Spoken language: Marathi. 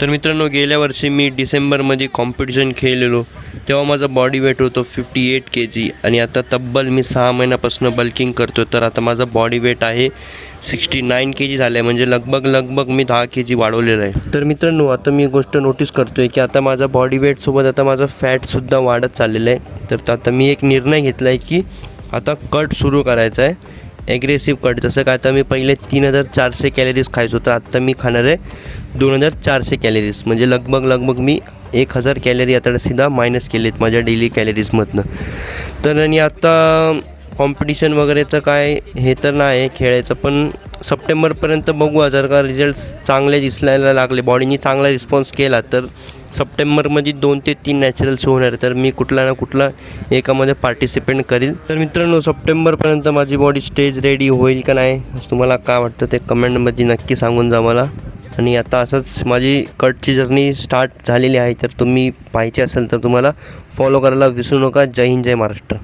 तर मित्रांनो, गेल्या वर्षी मी डिसेंबरमध्ये कॉम्पिटिशन खेळलेलो, तेव्हा माझा बॉडी वेट होतो 58 kg आणि आता तब्बल मी 6 महिन्यापासून बल्किंग करतो. तर आता माझा बॉडी वेट आहे 69 kg झालं आहे, म्हणजे लगभग मी 10 kg वाढवलेलं आहे. तर मित्रांनो, आता मी गोष्ट नोटीस करतो आहे की आता माझा बॉडी वेटसोबत आता माझा फॅटसुद्धा वाढत चाललेलं आहे. तर आता मी एक निर्णय घेतला आहे की आता कट सुरू करायचा आहे, ॲग्रेसिव्ह कट. जसं काय आता मी पहिले 3400 कॅलरीज खायचो, तर आत्ता मी खाणार आहे 2400 कॅलरीज, म्हणजे लगभग मी 1000 कॅलरी आता सीधा मायनस केलेत माझ्या डेली कॅलरीजमधनं. तर आणि आता कॉम्पिटिशन वगैरेचं काय हे तर नाही खेळायचं, पण सप्टेंबरपर्यंत बघू. जर का रिझल्ट्स चांगले दिसायला लागले, बॉडीने चांगला रिस्पॉन्स केला, तर सप्टेंबरमध्ये 2 ते 3 नॅचरल शो होणार. तर मी कुठला ना कुठला एकामध्ये पार्टिसिपेट करील. तर मित्रांनो, सप्टेंबरपर्यंत माझी बॉडी स्टेज रेडी होईल का नाही, तुम्हाला काय वाटतं ते कमेंटमध्ये नक्की सांगून जा मला. आणि आता असंच माझी कटची जर्नी स्टार्ट झालेली आहे, तर तुम्ही पाहिजे असेल तर तुम्हाला फॉलो करायला विसरू नका. जय हिंद, जय महाराष्ट्र.